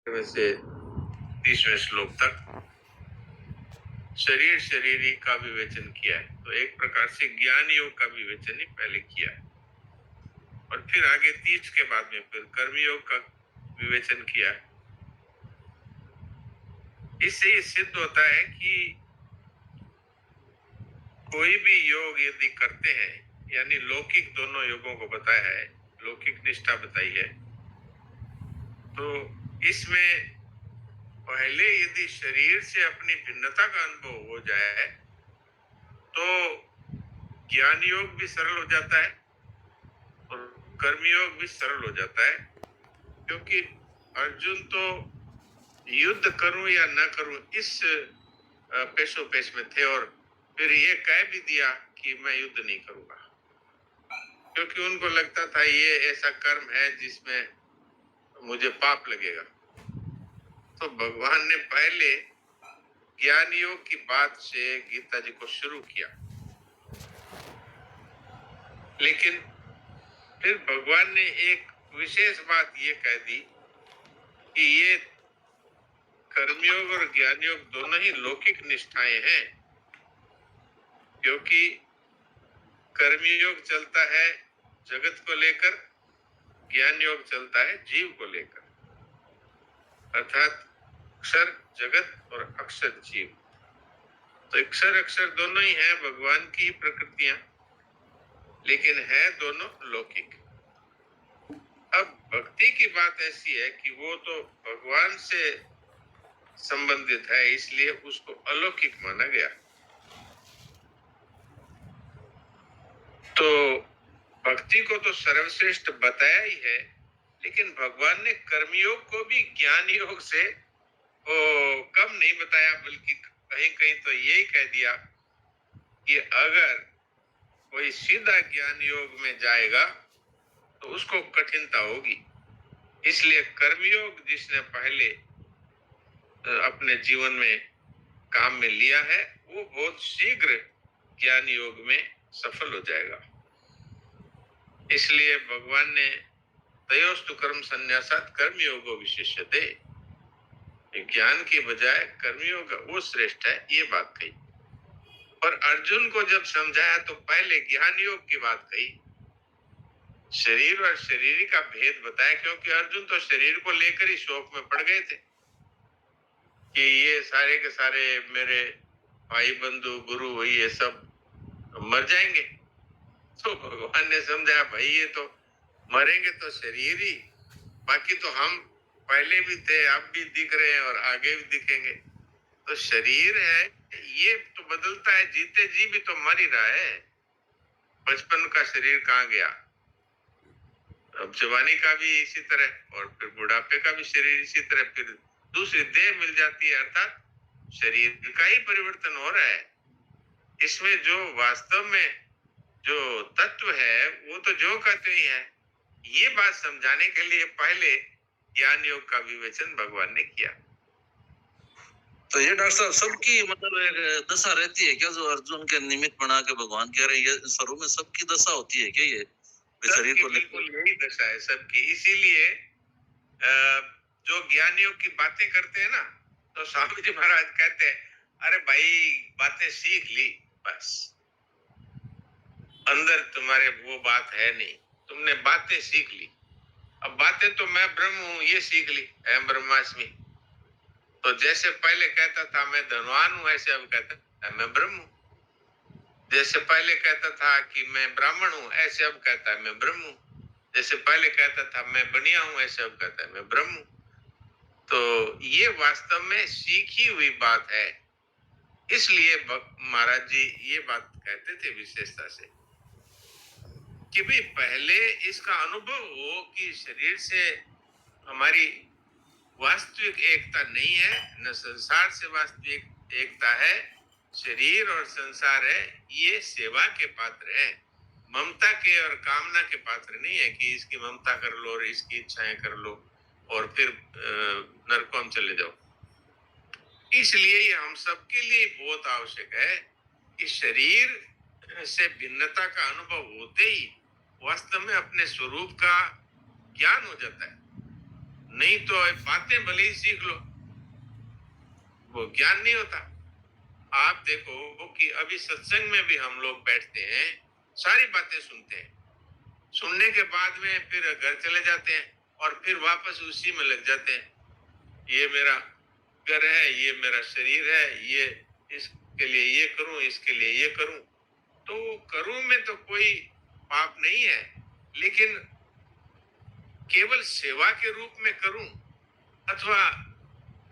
में से 30वें श्लोक तक शरीर शरीरी का विवेचन किया है। तो एक प्रकार से ज्ञान योग का विवेचन ही पहले किया है और फिर आगे 30 के बाद में फिर कर्म योग का विवेचन किया है। इससे ये सिद्ध होता है कि कोई भी योग यदि करते हैं, यानी लौकिक दोनों योगों को बताया है, लौकिक निष्ठा बताई है, तो इसमें पहले यदि शरीर से अपनी भिन्नता का अनुभव हो जाए तो ज्ञान योग भी सरल हो जाता है और कर्मयोग भी सरल हो जाता है। क्योंकि अर्जुन तो युद्ध करूं या न करूं इस पेशो पेश में थे और फिर ये कह भी दिया कि मैं युद्ध नहीं करूंगा, क्योंकि उनको लगता था ये ऐसा कर्म है जिसमें मुझे पाप लगेगा। तो भगवान ने पहले ज्ञान योग की बात से गीता जी को शुरू किया, लेकिन फिर भगवान ने एक विशेष बात ये कह दी कि ये कर्मयोग और ज्ञान योग दोनों ही लौकिक निष्ठाएं हैं, क्योंकि कर्मयोग चलता है जगत को लेकर, ज्ञान योग चलता है जीव को लेकर, अर्थात अक्षर जगत और अक्षर जीव। तो अक्षर अक्षर दोनों ही हैं भगवान की प्रकृतियां, लेकिन है दोनों लौकिक। अब भक्ति की बात ऐसी है कि वो तो भगवान से संबंधित है, इसलिए उसको अलौकिक माना गया। तो भक्ति को तो सर्वश्रेष्ठ बताया ही है, लेकिन भगवान ने कर्मयोग को भी ज्ञान योग से कम नहीं बताया, बल्कि कहीं कहीं तो यही कह दिया कि अगर कोई सीधा ज्ञान योग में जाएगा तो उसको कठिनता होगी। इसलिए कर्मयोग जिसने पहले अपने जीवन में काम में लिया है वो बहुत शीघ्र ज्ञान योग में सफल हो जाएगा। इसलिए भगवान ने तयोस्तु कर्म संन्यासात कर्मयोगो विशिष्यते, ज्ञान की बजाय कर्मयोग वो श्रेष्ठ है, ये बात कही। और अर्जुन को जब समझाया तो पहले ज्ञान योग की बात कही, शरीर और शरीरी का भेद बताया, क्योंकि अर्जुन तो शरीर को लेकर ही शोक में पड़ गए थे कि ये सारे के सारे मेरे भाई बंधु गुरु ये सब मर जाएंगे। तो भगवान ने समझाया भाई ये तो मरेंगे तो शरीर ही, बाकी तो हम पहले भी थे, अब भी दिख रहे हैं और आगे भी दिखेंगे। तो शरीर है ये तो बदलता है, जीते जी भी तो मर ही रहा है। बचपन का शरीर कहाँ गया, अब जवानी का भी इसी तरह और फिर बुढ़ापे का भी शरीर इसी तरह, फिर दूसरी देह मिल जाती है, अर्थात शरीर का ही परिवर्तन हो रहा है। इसमें जो वास्तव में जो तत्व है वो तो जो कहते ही है। ये बात समझाने के लिए पहले ज्ञान योग का विवेचन भगवान ने किया। तो ये डॉक्टर साहब सबकी मतलब एक दशा रहती है क्या, जो अर्जुन के निमित्त बना के भगवान कह रहे हैं, ये स्वरूप में सबकी दशा होती है क्या? ये शरीर को बिल्कुल यही दशा है सबकी। इसीलिए जो ज्ञान योग की बातें करते हैं ना, तो स्वामी जी महाराज कहते हैं अरे भाई बातें सीख ली, बस अंदर तुम्हारे वो बात है नहीं, तुमने बातें सीख ली। अब बातें तो मैं ब्रह्म हूं ये सीख ली, अहम ब्रह्मास्मि। तो जैसे पहले कहता था मैं धनवान हूं, ऐसे अब कहता है मैं ब्रह्म हूं। जैसे पहले कहता था कि मैं ब्राह्मण हूं, ऐसे अब कहता है मैं ब्रह्म हूं। जैसे पहले कहता था मैं बनिया हूं, ऐसे अब कहता है मैं ब्रह्म हूं। तो ये वास्तव में सीखी हुई बात है। इसलिए महाराज जी ये बात कहते थे विशेषता से कि भाई पहले इसका अनुभव हो कि शरीर से हमारी वास्तविक एकता नहीं है, न संसार से वास्तविक एकता है। शरीर और संसार है ये सेवा के पात्र है, ममता के और कामना के पात्र नहीं है कि इसकी ममता कर लो और इसकी इच्छाएं कर लो और फिर नरकों में चले जाओ। इसलिए ये हम सबके लिए बहुत आवश्यक है कि शरीर से भिन्नता का अनुभव होते ही वास्तव में अपने स्वरूप का ज्ञान हो जाता है। नहीं तो बातें भले ही सीख लो, वो ज्ञान नहीं होता। आप देखो कि अभी सत्संग में भी हम लोग बैठते हैं, सारी बातें सुनते हैं, सुनने के बाद में फिर घर चले जाते हैं और फिर वापस उसी में लग जाते हैं। ये मेरा घर है, ये मेरा शरीर है, ये इसके लिए ये करूं, इसके लिए ये करूं। तो करूं में तो कोई पाप नहीं है, लेकिन केवल सेवा के रूप में करूं अथवा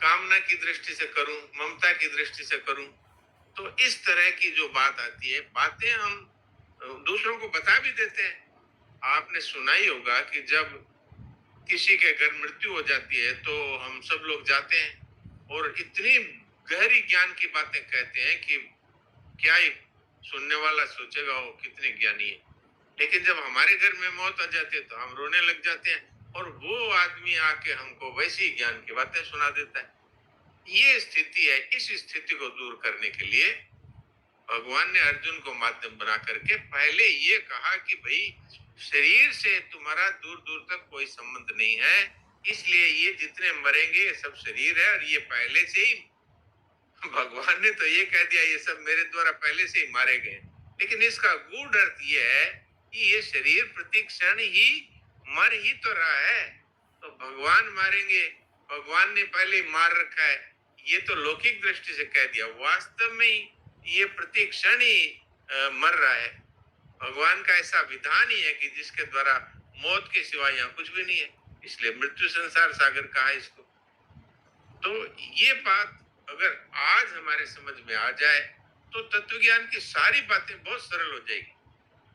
कामना की दृष्टि से करूं, ममता की दृष्टि से करूं, तो इस तरह की जो बात आती है, बातें हम दूसरों को बता भी देते हैं। आपने सुना ही होगा कि जब किसी के घर मृत्यु हो जाती है तो हम सब लोग जाते हैं और इतनी गहरी ज्ञान की बातें कहते हैं कि क्या ही सुनने वाला सोचेगा वो कितने ज्ञानी है। लेकिन जब हमारे घर में मौत आ जाती है तो हम रोने लग जाते हैं और वो आदमी आके हमको वैसी ज्ञान की बातें सुना देता है। ये स्थिति है। इस स्थिति को दूर करने के लिए भगवान ने अर्जुन को माध्यम बना करके पहले ये कहा कि भाई शरीर से तुम्हारा दूर दूर तक कोई संबंध नहीं है, इसलिए ये जितने मरेंगे ये सब शरीर है और ये पहले से ही भगवान ने तो ये कह दिया ये सब मेरे द्वारा पहले से ही मारे गए। लेकिन इसका गूढ़ अर्थ ये है कि ये शरीर प्रति क्षण ही मर ही तो रहा है। तो भगवान मारेंगे, भगवान ने पहले ही मार रखा है, ये तो लौकिक दृष्टि से कह दिया। वास्तव में ही ये प्रति क्षण ही मर रहा है। भगवान का ऐसा विधान ही है कि जिसके द्वारा मौत के सिवा यहाँ कुछ भी नहीं है, इसलिए मृत्यु संसार सागर कहा इसको। तो ये बात अगर आज हमारे समझ में आ जाए तो तत्व ज्ञान की सारी बातें बहुत सरल हो जाएगी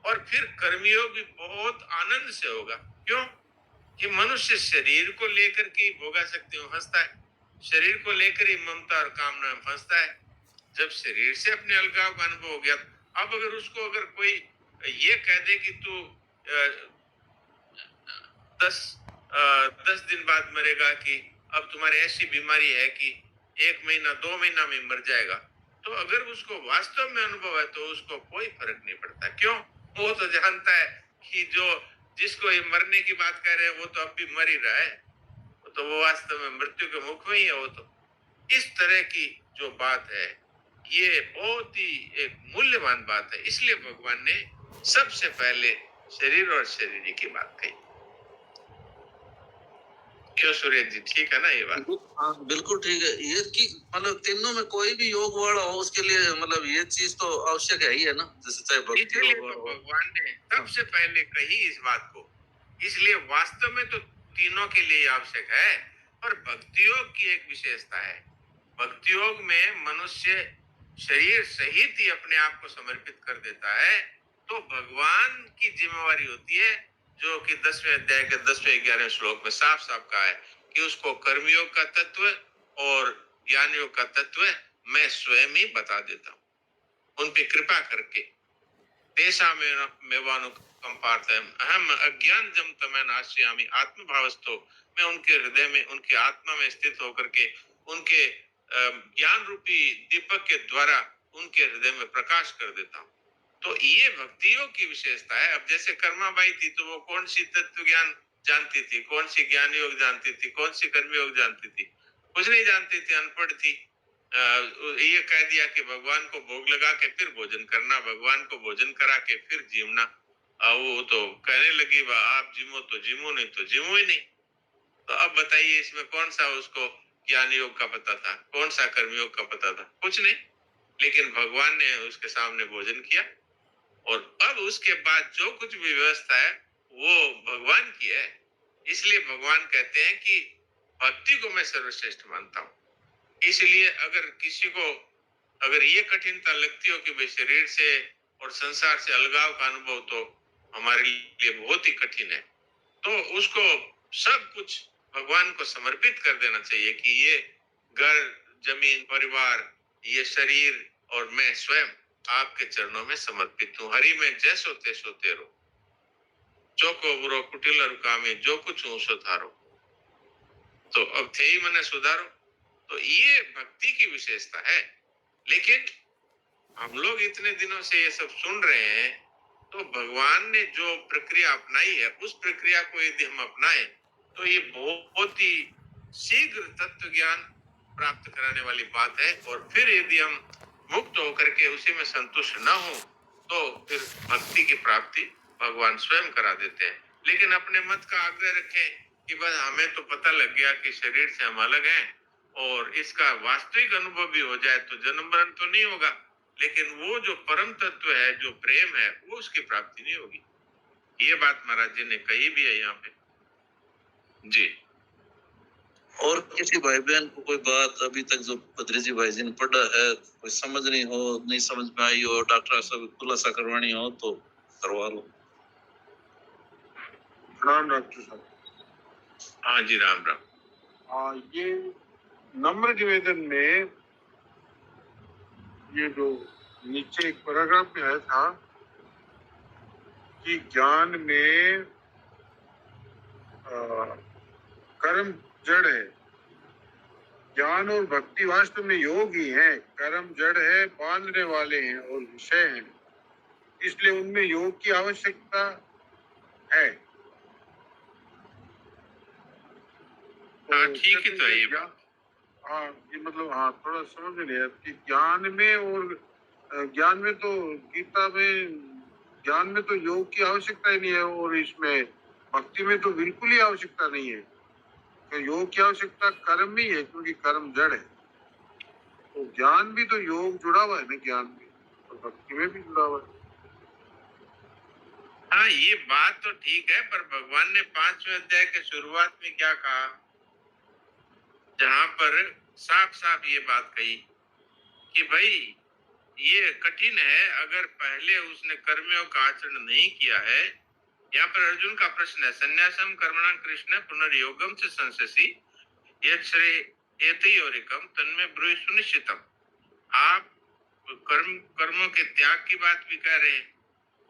और फिर कर्मयोग भी बहुत आनंद से होगा। क्यों कि मनुष्य शरीर को लेकर के भोगा सकते हो फंसता है, शरीर को लेकर ही ममता और कामना में फंसता है। जब शरीर से अपने अलगाव का अनुभव हो गया, अब अगर उसको अगर कोई ये कह दे कि तू 10 दिन बाद मरेगा, कि अब तुम्हारी ऐसी बीमारी है कि 1 महीना 2 महीना में मर जाएगा, तो अगर उसको वास्तव में अनुभव है तो उसको कोई फर्क नहीं पड़ता। क्यों? वो तो जानता है कि जो जिसको ये मरने की बात कह रहे हैं वो तो अब भी मर ही रहा है, तो वो वास्तव में मृत्यु के मुख में ही है। वो तो इस तरह की जो बात है ये बहुत ही एक मूल्यवान बात है, इसलिए भगवान ने सबसे पहले शरीर और शरीर की बात कही। क्यों सुरेश जी, ठीक है ना ये बात? हाँ बिल्कुल ठीक है। ये कि मतलब तीनों में कोई भी योग वाला हो उसके लिए मतलब ये चीज तो आवश्यक है ही है ना, जैसे चाहे भक्ति इसलिए योग तो हो। भगवान ने सबसे पहले कही इस बात को। इसलिए वास्तव में तो तीनों के लिए आवश्यक है, पर भक्ति योग की एक विशेषता है। भक्ति योग में मनुष्य शरीर सहित ही अपने आप को समर्पित कर देता है, तो भगवान की जिम्मेवारी होती है, जो कि 10वें अध्याय के 10वें 11वें श्लोक में साफ साफ कहा है कि उसको कर्मयोग का तत्व और ज्ञान योग का तत्व मैं स्वयं ही बता देता हूँ, उन पे कृपा करके। तेषामेवानुकंपार्थम् अहम अज्ञानजं तमनाश्यामि आत्मभावस्थो, मैं उनके हृदय में, उनके आत्मा में स्थित होकर के उनके ज्ञान रूपी दीपक के द्वारा उनके हृदय में प्रकाश कर देता हूँ। तो ये भक्ति योग की विशेषता है। अब जैसे कर्माबाई थी तो वो कौन सी तत्व ज्ञान जानती थी, कौन सी ज्ञान योग जानती थी, कौन सी कर्म योग जानती थी? कुछ नहीं जानती थी, अनपढ़ थी। ये कह दिया कि भगवान को भोग लगा के फिर भोजन करना, भगवान को भोजन करा के फिर जीवना। वो तो कहने लगी आप जिमो तो जिमो, नहीं तो जिमो ही नहीं। तो अब बताइए इसमें कौन सा उसको ज्ञान योग का पता था, कौन सा कर्म योग का पता था? कुछ नहीं। लेकिन भगवान ने उसके सामने भोजन किया और अब उसके बाद जो कुछ भी व्यवस्था है वो भगवान की है। इसलिए भगवान कहते हैं कि भक्ति को मैं सर्वश्रेष्ठ मानता हूँ। इसलिए अगर किसी को अगर ये कठिनता लगती हो कि भाई शरीर से और संसार से अलगाव का अनुभव तो हमारे लिए बहुत ही कठिन है, तो उसको सब कुछ भगवान को समर्पित कर देना चाहिए कि ये घर, जमीन, परिवार, ये शरीर और मैं स्वयं आपके चरणों में समर्पित हूँ। हरि में जैसो तैसो तेरो, चौको बुरो कुटिल रुकामी, जो कुछ हूँ सो थारो, तो अब थे ही मने सुधारो। तो ये भक्ति की विशेषता है। लेकिन हम लोग इतने दिनों से ये सब सुन रहे हैं, तो भगवान ने जो प्रक्रिया अपनाई है उस प्रक्रिया को यदि हम अपनाएं तो ये बहुत ही शीघ्र तत्व ज्ञान प्राप्त कराने वाली बात है। और फिर यदि हम मुक्त होकर के उसी में संतुष्ट न हो तो फिर भक्ति की प्राप्ति भगवान स्वयं करा देते हैं। लेकिन अपने मत का आग्रह रखें कि बस हमें तो पता लग गया कि शरीर से हम अलग हैं और इसका वास्तविक अनुभव भी हो जाए तो जन्म मरण तो नहीं होगा, लेकिन वो जो परम तत्व है, जो प्रेम है, वो उसकी प्राप्ति नहीं होगी। ये बात महाराज जी ने कही भी है यहाँ पे। जी। और किसी भाई बहन को कोई बात अभी तक जो बद्री जी भाई जी ने पढ़ा है कोई समझ नहीं समझ में आई हो, डॉक्टर साहब खुलासा करवानी हो तो करवा लो। प्रणाम डॉक्टर साहब। हाँ जी, राम राम। ये नम्र निवेदन में ये जो नीचे एक पैराग्राफ में आया था कि ज्ञान में कर्म जड़ है, ज्ञान और भक्ति वास्तव में योग ही है, कर्म जड़ है, बांधने वाले हैं और विषय हैं, इसलिए उनमें योग की आवश्यकता है। हाँ ठीक है, तो ये हाँ ये मतलब हाँ थोड़ा समझ में नहीं आया कि ज्ञान में और ज्ञान में तो गीता में ज्ञान में तो योग की आवश्यकता ही नहीं है और इसमें भक्ति में तो बिल्कुल ही आवश्यकता नहीं है। तो योग की आवश्यकता कर्म में ही है क्योंकि कर्म जड़ है। तो ज्ञान भी तो योग जुड़ा हुआ है ना, ज्ञान भी और भक्ति में भी जुड़ा हुआ है। हाँ ये बात तो ठीक है, पर भगवान ने 5वें अध्याय के शुरुआत में क्या कहा, जहां पर साफ साफ ये बात कही कि भाई ये कठिन है, अगर पहले उसने कर्मयोग का आचरण नहीं किया है। यहाँ पर अर्जुन का प्रश्न है, संन्यासम कर्मणां कृष्ण पुनर्योगम से संससी एतयोरिकम तन्मे ब्रूहि सुनिश्चितम। आप कर्मों के त्याग की बात भी कह रहे हैं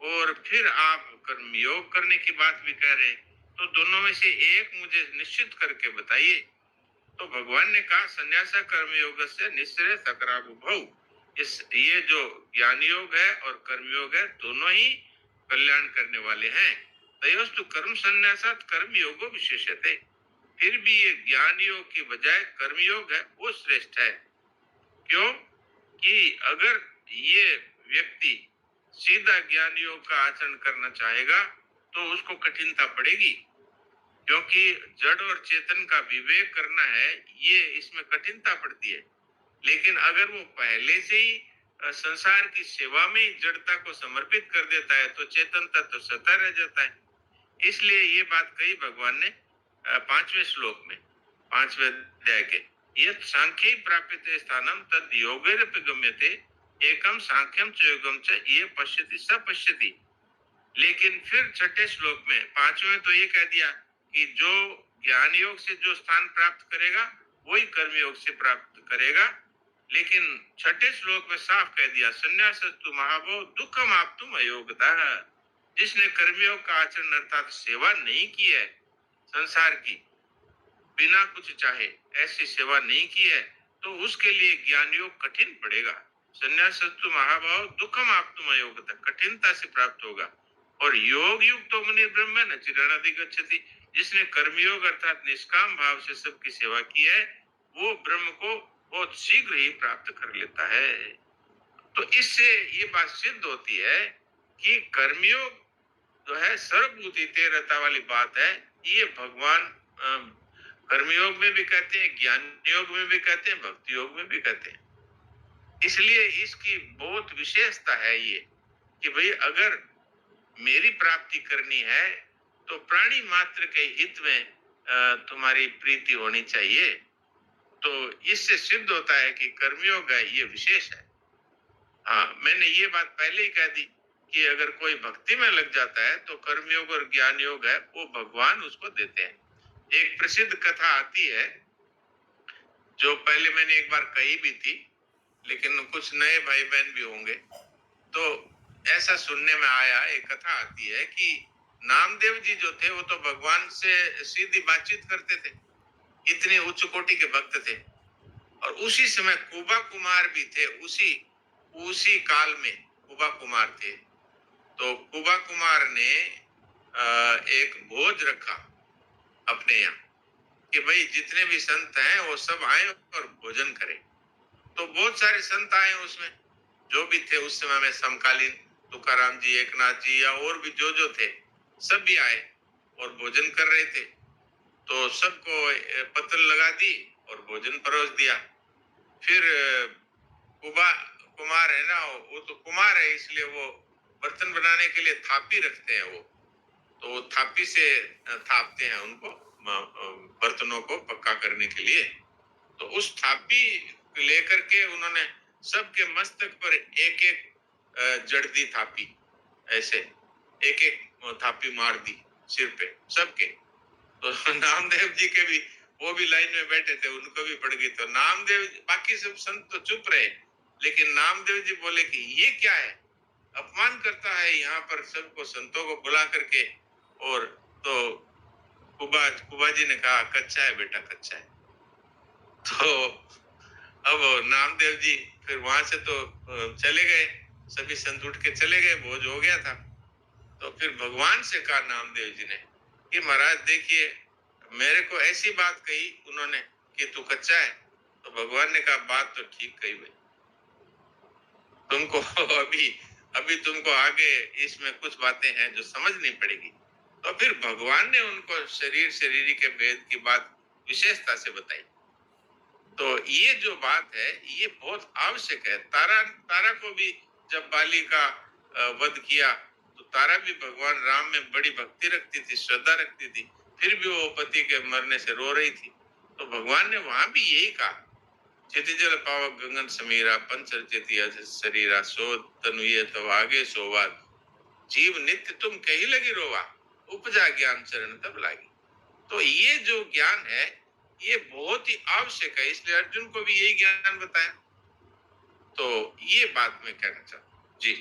और फिर आप कर्मयोग करने की बात भी कह रहे हैं, तो दोनों में से एक मुझे निश्चित करके बताइए। तो भगवान ने कहा संन्यास कर्मयोग से निश्चय सकरागुभौ। ये जो ज्ञान योग है और कर्मयोग है दोनों ही कल्याण करने वाले हैं। तयोस्तु कर्म संन्यासात कर्मयोगो विशेष्यते। फिर भी ये ज्ञान योग की बजाय कर्मयोग है वो श्रेष्ठ है। क्यों कि अगर ये व्यक्ति सीधा ज्ञान योग का आचरण करना चाहेगा तो उसको कठिनता पड़ेगी, क्योंकि जड़ और चेतन का विवेक करना है, ये इसमें कठिनता पड़ती है। लेकिन अगर वो पहले से ही संसार की सेवा में जड़ता को समर्पित कर देता है तो चेतन तत्व सता रह जाता है। इसलिए ये बात कही भगवान ने 5वें श्लोक में, 5वें अध्याय के, यत् सांख्ये प्राप्यते स्थानम तद योगैरपि गम्यते एकम सांख्यम च योगम च ये पश्यति स पश्यति। लेकिन फिर 6ठे श्लोक में 5वें तो ये कह दिया कि जो ज्ञान योग से जो स्थान प्राप्त करेगा वही कर्म योग से प्राप्त करेगा। लेकिन 6ठे श्लोक में साफ कह दिया संन्यासस्तु महाभो दुखम आप्तुम अयोगतः। जिसने कर्मयोग का आचरण अर्थात सेवा नहीं की है, संसार की बिना कुछ चाहे ऐसी सेवा नहीं की है, तो उसके लिए ज्ञान योग कठिन पड़ेगा। संन्यासस्तु महाभाव दुखम आप्तुम अयोगतः, कठिनता से प्राप्त होगा। और योग युक्त तो मुनि ब्रह्म न चिरणाधिगच्छति। जिसने कर्मयोग अर्थात निष्काम भाव से सबकी सेवा की है वो ब्रह्म को बहुत शीघ्र ही प्राप्त कर लेता है। तो इससे ये बात सिद्ध होती है कि कर्मयोग जो है सर्वभूति तेरता वाली बात है। ये भगवान कर्मयोग में भी कहते हैं, ज्ञान योग में भी कहते हैं, भक्ति योग में भी कहते हैं। इसलिए इसकी बहुत विशेषता है ये कि भाई अगर मेरी प्राप्ति करनी है तो प्राणी मात्र के हित में तुम्हारी प्रीति होनी चाहिए। तो इससे सिद्ध होता है कि कर्मयोग है ये विशेष है। हाँ, मैंने ये बात पहले ही कह दी कि अगर कोई भक्ति में लग जाता है तो कर्मयोग और ज्ञान योग है वो भगवान उसको देते हैं। एक प्रसिद्ध कथा आती है जो पहले मैंने एक बार कही भी थी, लेकिन कुछ नए भाई बहन भी होंगे तो ऐसा सुनने में आया। एक कथा आती है कि नामदेव जी जो थे वो तो भगवान से सीधी बातचीत करते थे, इतने उच्च कोटि के भक्त थे। और उसी समय कुबा कुमार भी थे, उसी काल में कुबा कुमार थे। तो कुबा कुमार ने एक भोज रखा अपने यहाँ कि भाई जितने भी संत हैं वो सब आए और भोजन करें। तो बहुत सारे संत आए उसमें, जो भी थे उस समय में समकालीन, तुकाराम जी, एकनाथ जी या और भी जो थे, सब भी आए और भोजन कर रहे थे। तो सबको पत्तल लगा दी और भोजन परोस दिया। फिर कुमार है ना, वो तो कुमार है, इसलिए वो बर्तन बनाने के लिए थापी रखते हैं वो, तो वो थापी से थापते हैं उनको, बर्तनों को पक्का करने के लिए। तो उस थापी लेकर के उन्होंने सबके मस्तक पर एक एक जड़ दी थापी, ऐसे एक एक थापी मार दी सिर पे सबके। तो नामदेव जी के भी, वो भी लाइन में बैठे थे, उनको भी पड़ गई। तो नामदेव, बाकी सब संत तो चुप रहे, लेकिन नामदेव जी बोले कि ये क्या है, अपमान करता है यहाँ पर सबको, संतों को बुला करके। और तो कुबा जी ने कहा कच्चा है बेटा, कच्चा है। तो अब नामदेव जी फिर वहां से तो चले गए, सभी संत उठ के चले गए, भोज हो गया था। तो फिर भगवान से कहा नामदेव जी ने कि महाराज देखिए, मेरे को ऐसी बात कही उन्होंने कि तू कच्चा है। तो भगवान ने कहा बात तो ठीक कही भाई, तुमको अभी अभी तुमको आगे इसमें कुछ बातें हैं जो समझनी पड़ेगी। तो फिर भगवान ने उनको शरीर के भेद की बात विशेषता से बताई। तो ये जो बात है ये बहुत आवश्यक है। तारा को भी जब बाली का वध किया, तो तारा भी भगवान राम में बड़ी भक्ति रखती थी, श्रद्धा रखती थी, फिर भी वो पति के मरने से रो रही थी। तो भगवान ने वहां भी यही कहा, क्षितिजल पावक गगन समीरा, पंचरचेती अज शरीरा, सो तनुये तब आगे सोवाद, जीव नित्य तुम कही लगी रोवा, उपजा ज्ञान चरण तब लागी। तो ये जो ज्ञान है ये बहुत ही आवश्यक है, इसलिए अर्जुन को भी यही ज्ञान बताया। तो ये बात मैं कहना चाहता हूँ जी।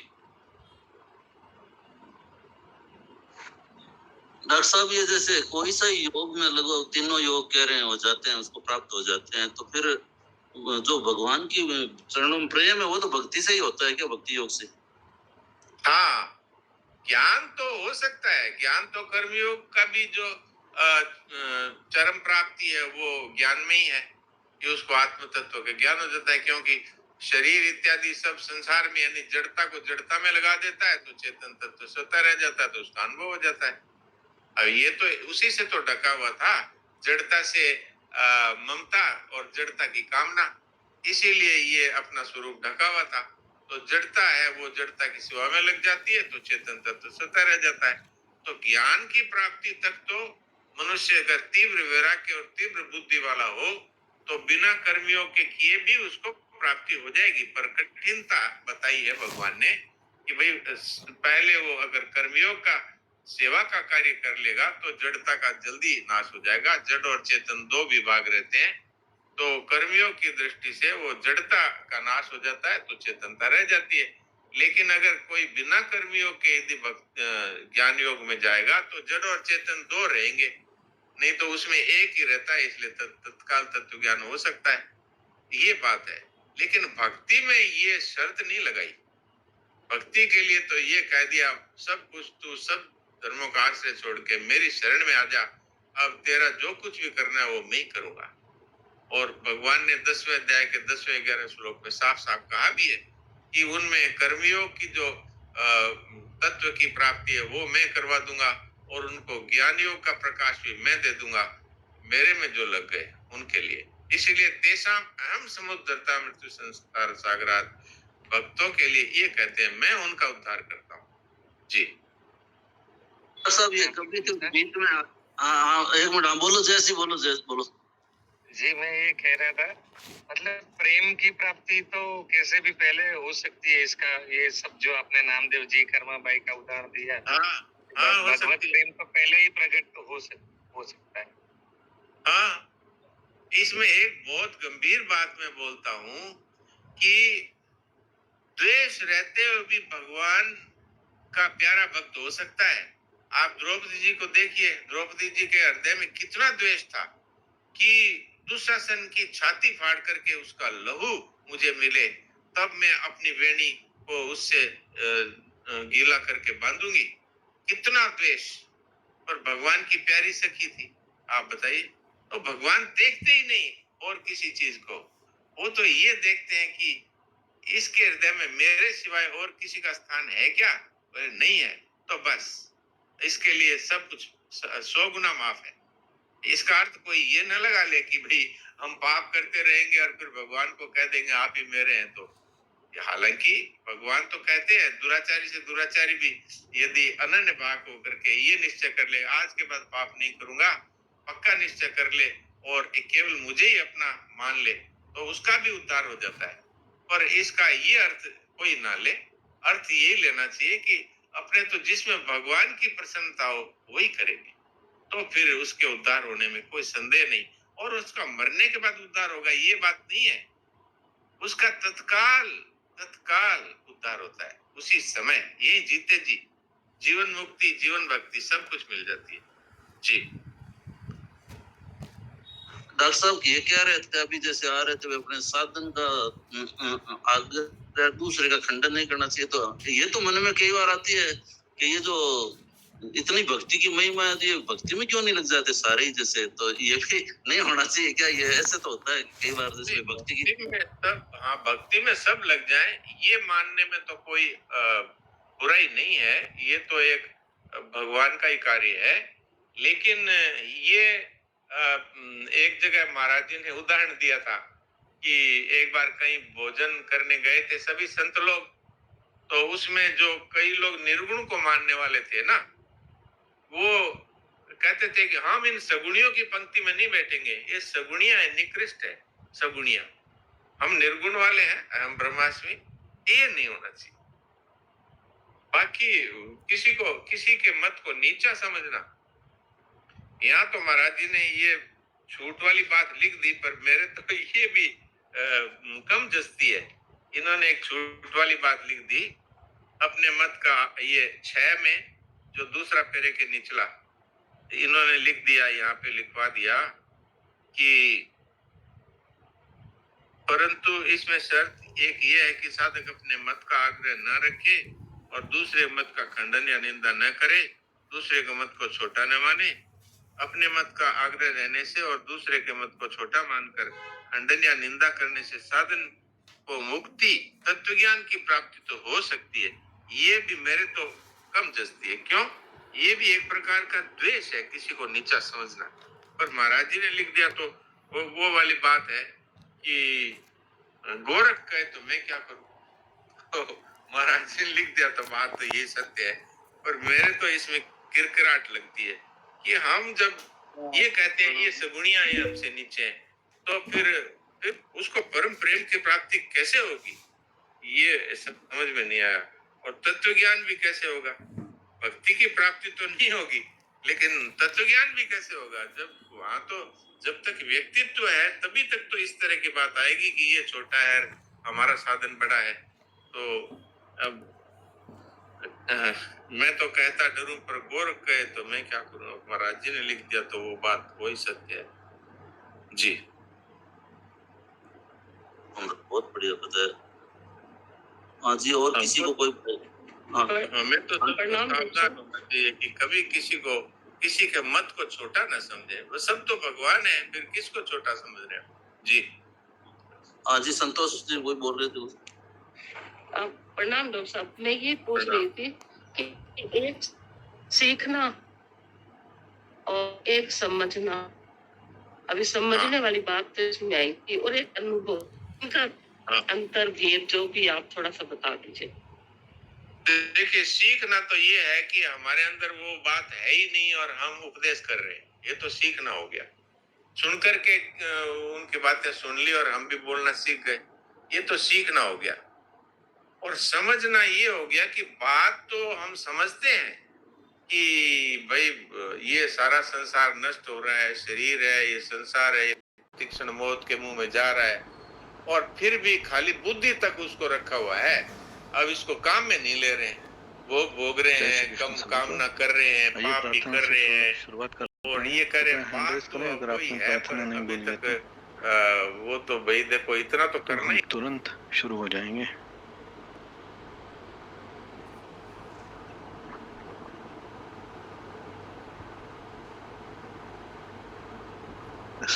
डॉक्टर साहब, ये जैसे कोई सा योग में लगभग तीनों योग कह रहे हैं हो जाते हैं, उसको प्राप्त हो जाते हैं, तो फिर जो भगवान की चरणों में प्रेम है वो तो भक्ति से ही होता है क्या, भक्ति योग से? हाँ, ज्ञान तो हो सकता है, ज्ञान तो कर्मयोग का भी जो चरम प्राप्ति है वो ज्ञान में ही है कि उसको आत्म तत्व का ज्ञान हो जाता है। क्योंकि शरीर इत्यादि सब संसार में, यानी जड़ता को जड़ता में लगा देता है, तो चेतन तत्व स्वतः रह जाता है, तो उसका अनुभव हो जाता है। अब ये तो उसी से तो ढका हुआ था, जड़ता से ममता और जड़ता की कामना, इसीलिए ये अपना स्वरूप ढका हुआ था। तो जड़ता है वो जड़ता की सेवा में लग जाती है, तो चेतन तत्व स्वतः रह जाता है। तो ज्ञान की प्राप्ति तक तो मनुष्य अगर तीव्र वैराग्य और तीव्र बुद्धि वाला हो तो बिना कर्मियों के किए भी उसको प्राप्ति हो जाएगी। पर कठिनता बताई है भगवान ने कि भाई पहले वो अगर कर्मियों का सेवा का कार्य कर लेगा तो जड़ता का जल्दी नाश हो जाएगा। जड़ और चेतन दो विभाग रहते हैं, तो कर्मियों की दृष्टि से वो जड़ता का नाश हो जाता है, तो चेतनता रह जाती है। लेकिन अगर कोई बिना कर्मियों के यदि ज्ञान योग में जाएगा तो जड़ और चेतन दो रहेंगे, नहीं तो उसमें एक ही रहता है, इसलिए तत्काल तत्व ज्ञान हो सकता है, ये बात है। लेकिन भक्ति में ये शर्त नहीं लगाई। भक्ति के लिए तो ये कह दिया, सब कुछ तू सब धर्मों का आश्रय छोड़ के मेरी शरण में आ जा, अब तेरा जो कुछ भी करना है वो मैं ही करूंगा। और भगवान ने 10वें अध्याय के 10वें 11वें श्लोक में साफ साफ कहा भी है कि उनमें कर्मियों की जो तत्व की प्राप्ति है वो मैं करवा दूंगा, और उनको ज्ञान योग का प्रकाश भी मैं दे दूंगा, मेरे में जो लग गए उनके लिए। इसीलिए तेषाम अहम समुद्धरता मृत्यु संस्कार सागरात, भक्तों के लिए ये कहते हैं मैं उनका उद्धार करता हूँ जी। सब ये कभी तो बीच में एक मिनट बोलो, जैसी बोलो, बोलो जी। मैं ये कह रहा था, मतलब प्रेम की प्राप्ति तो कैसे भी पहले हो सकती है, इसका ये सब जो आपने नामदेव जी, कर्मा बाई का उदाहरण दिया, भगवत प्रेम तो पहले ही प्रकट तो हो सकता है। हाँ, इसमें एक बहुत गंभीर बात मैं बोलता हूँ कि द्वेष रहते हुए भी भगवान का प्यारा भक्त हो सकता है। आप द्रौपदी जी को देखिए, द्रौपदी जी के हृदय में कितना द्वेष था कि दुशासन की छाती फाड़ करके उसका लहू मुझे मिले, तब मैं अपनी वेणी को उससे गीला करके बांधूंगी। कितना द्वेष, पर भगवान की प्यारी सखी थी, आप बताइए। तो भगवान देखते ही नहीं और किसी चीज को, वो तो ये देखते हैं कि इसके हृदय में मेरे सिवाय और किसी का स्थान है क्या? बोले नहीं है, तो बस इसके लिए सब कुछ 100 गुना माफ है। इसका अर्थ कोई ये न लगा ले कि भाई हम पाप करते रहेंगे और फिर भगवान को कह देंगे आप ही मेरे हैं। तो हालांकि भगवान तो कहते हैं दुराचारी से दुराचारी भी यदि अनन्य भाव होकर के ये निश्चय कर ले आज के बाद पाप नहीं करूंगा, पक्का निश्चय कर ले और केवल मुझे ही अपना मान ले, तो उसका भी उद्धार हो जाता है। पर इसका ये अर्थ कोई ना ले, अर्थ यही लेना चाहिए कि अपने तो जिसमें भगवान की प्रसन्नता हो वही करेंगे, तो फिर उसके उद्धार होने में कोई संदेह नहीं। और उसका मरने के बाद उद्धार होगा ये बात नहीं है, उसका तत्काल उद्धार होता है उसी समय, यही जीते जी जीवन मुक्ति, जीवन भक्ति सब कुछ मिल जाती है। जी डॉक्टर साहब ये कह रहे थे अभी जैसे आ रहे थे वे अपने साधन का आगे दूसरे का खंडन नहीं करना चाहिए, तो ये तो मन में कई बार आती है कि ये जो इतनी भक्ति की महिमा है, ये भक्ति में क्यों नहीं लग जाते सारे ही जैसे, तो ये भी नहीं होना चाहिए क्या? ये ऐसे तो होता है कई बार जैसे भक्ति में सब, हाँ भक्ति में सब लग जाए ये मानने में तो कोई बुराई नहीं है, ये तो एक भगवान का ही कार्य है। लेकिन ये एक जगह महाराज जी ने उदाहरण दिया था कि एक बार कहीं भोजन करने गए थे सभी संत लोग, तो उसमें जो कई लोग निर्गुण को मानने वाले थे ना, वो कहते थे कि हम इन सगुणियों की पंक्ति में नहीं बैठेंगे, ये सगुणिया है, निकृष्ट है सगुणिया, हम निर्गुण वाले हैं, हम ब्रह्मास्मि, ये नहीं होना चाहिए। बाकी किसी के मत को नीचा समझना, यहाँ तो महाराज जी ने ये छूट वाली बात लिख दी, पर मेरे तो ये भी कम जस्ती है। इन्होंने एक छूट वाली बात लिख दी अपने मत का, ये 6 में जो दूसरा पेरे के निचला इन्होंने लिख दिया, यहाँ पे लिखवा दिया कि परंतु इसमें शर्त एक ये है कि साधक अपने मत का आग्रह न रखे और दूसरे मत का खंडन या निंदा न करे, दूसरे के मत को छोटा न माने। अपने मत का आग्रह रहने से और दूसरे के मत को छोटा मानकर खंडन या निंदा करने से साधन को मुक्ति, तत्व ज्ञान की प्राप्ति तो हो सकती है, ये भी मेरे तो कम जस्ती है। क्यों? ये भी एक प्रकार का द्वेष है, किसी को नीचा समझना। पर महाराज जी ने लिख दिया तो वो वाली बात है कि गोरख कहे तो मैं क्या करूं, तो महाराज जी ने लिख दिया तो बात तो ये सत्य है। पर मेरे तो इसमें किरकिराट लगती है कि हम जब ये कहते हैं ये सगुणिया है हमसे नीचे हैं, तो फिर उसको परम प्रेम की प्राप्ति कैसे होगी, ये समझ में नहीं आया। और तत्व ज्ञान भी कैसे होगा? भक्ति की प्राप्ति तो नहीं होगी, लेकिन तत्व ज्ञान भी कैसे होगा? जब वहां तो जब तक व्यक्तित्व है तभी तक तो इस तरह की बात आएगी कि ये छोटा है हमारा साधन बड़ा है। तो अब मैं तो कहता डरूं पर गोरख कहे तो मैं क्या करूं, महाराज जी ने लिख दिया तो वो बात वही सत्य है। जी बहुत बढ़िया बताया। हाँ जी, और किसी को कोई हमें तो सावधान होना चाहिए कि कभी किसी के मत को छोटा ना समझे, वो सब तो भगवान है, फिर किसको छोटा समझ रहे हो? जी हाँ जी, संतोष जी वही बोल रहे थे। प्रणाम डॉक्टर साहब, मैं ये पूछ रही थी कि एक सीखना और एक समझना, अभी समझने वाली बात तो इसमें आई थी, और एक अनुभव, इनका अंतर भेद जो भी आप थोड़ा सा बता दीजिए। देखिए, सीखना तो ये है कि हमारे अंदर वो बात है ही नहीं और हम उपदेश कर रहे हैं, ये तो सीखना हो गया। सुन करके उनकी बातें सुन ली और हम भी बोलना सीख गए, ये तो सीखना हो गया। और समझना ये हो गया कि बात तो हम समझते हैं कि भाई ये सारा संसार नष्ट हो रहा है, शरीर है, ये संसार है, तीक्ष्ण मौत के मुंह में जा रहा है, और फिर भी खाली बुद्धि तक उसको रखा हुआ है। अब इसको काम में नहीं ले रहे हैं, वो भोग रहे हैं, कम कामना कर रहे हैं, पाप भी कर रहे हैं, और ये करे बात तो कोई है, पर अभी तक वो तो भाई देखो इतना तो करना ही। तुरंत शुरू हो जाएंगे।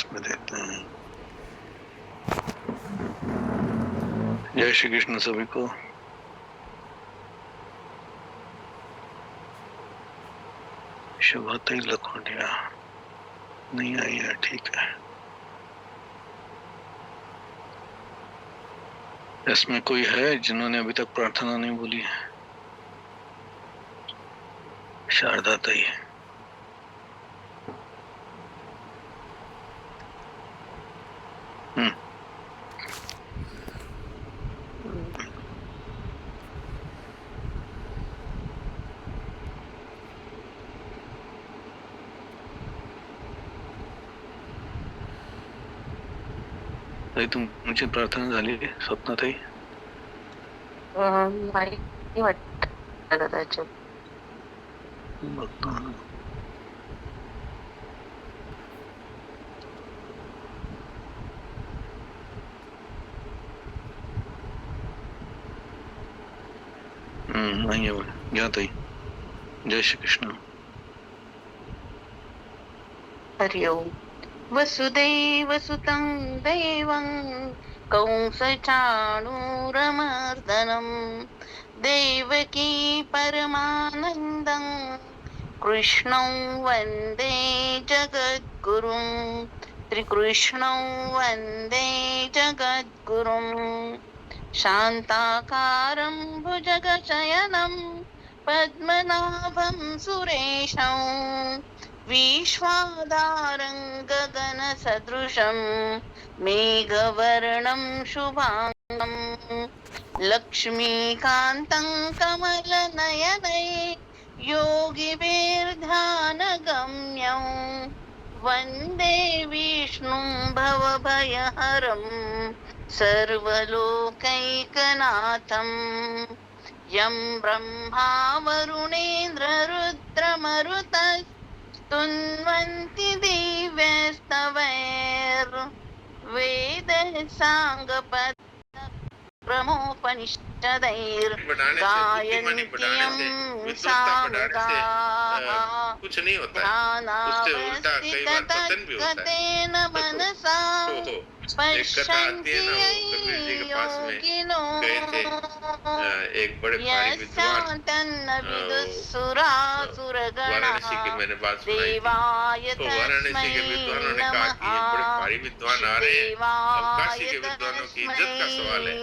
इसमें देते हैं। जय श्री कृष्ण सभी को। शुभते लखोटिया नहीं आई है, ठीक है। इसमें कोई है जिन्होंने अभी तक प्रार्थना नहीं बोली है? शारदा ताई। ताई तुमची प्रार्थना झाली स्वप्न ताई? नाही वाटत कदाचित. बघतो. नाही आहे बघा. घ्या ताई. जय श्री कृष्ण. हरि ओम. वसुदैव सुतं देवं कंसचाणूरमर्दनं देवकी परमानन्दं कृष्णं वन्दे जगद्गुरुं. श्रीकृष्णं वन्दे जगद्गुरुं. शान्ताकारं भुजगशयनं पद्मनाभं सुरेशं विश्वाधारं गगनसदृशं मेघवर्णं शुभांगं लक्ष्मीकान्तं कमलनयनै योगिभिर्ध्यानगम्यं वन्दे विष्णुं भवभयहरं सर्वलोकैकनाथं यं ब्रह्मा वरुणेन्द्ररुद्रमरुतस्तुन्वन्ति दिव्यस्तवैर्वेदैः साङ्गपदक्रमोपनिषदैर्गायन्त्यं सामुदाः कुछ नहीं होता है, उससे उल्टा कई बार पतन भी होता है। ध्यानावस्थिततद्गतेन मनसा पश्यन्ति योगिनो एक बड़े भारी विद्वान वाराणसी के मैंने बात सुनाई थी। तो वाराणसी के विद्वानों ने कहा कि ये बड़े भारी विद्वान आ रहे हैं, अब काशी के विद्वानों की इज्जत का सवाल है।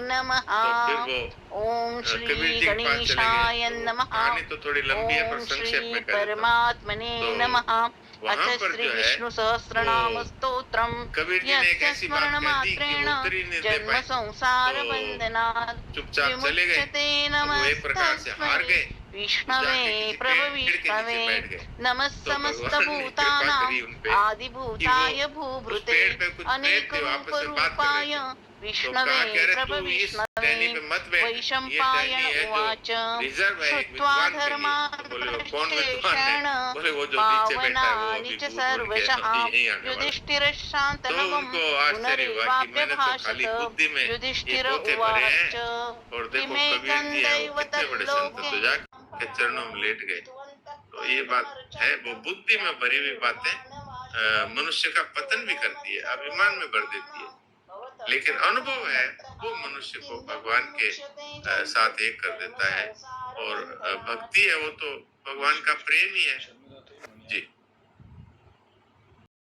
तो फिर वो ओम श्री गणेशाय नमः. कहानी तो थोड़ी लंबी है पर ओम संक्षेप श्री में कर परमात्मने नमः. अथ वहाँ पर श्री जो है विष्णु सहस्रनाम स्तोत्रम कबीर जी ने एक यस्य ऐसी बात कह दी कि स्मरणमात्रेण वो उतर ही नहीं दे जन्म पाए, संसार तो बंधनात् चुपचाप चले गए। विमुच्यते. वो एक प्रकार से हार गए, विष्णवे प्रभ विष्णवे नमः समस्त भूतानां आदिभूताय भूभृते अनेकरूपाय विष्णवे प्रभ विष्णवे. वैशंपायन उवाच श्रुत्वा धर्मान् पावनानि च सर्वशः युधिष्ठिरः शान्तनवं पुनरेवाभ्यभाषत. युधिष्ठिर उवाच इमे गन्धैव तल्लोके के चरणों में लेट गए। तो ये बात है, वो बुद्धि में भरी हुई बातें मनुष्य का पतन भी करती है, अभिमान में भर देती है। लेकिन अनुभव है वो मनुष्य को भगवान के साथ एक कर देता है, और भक्ति है वो तो भगवान का प्रेम ही है जी।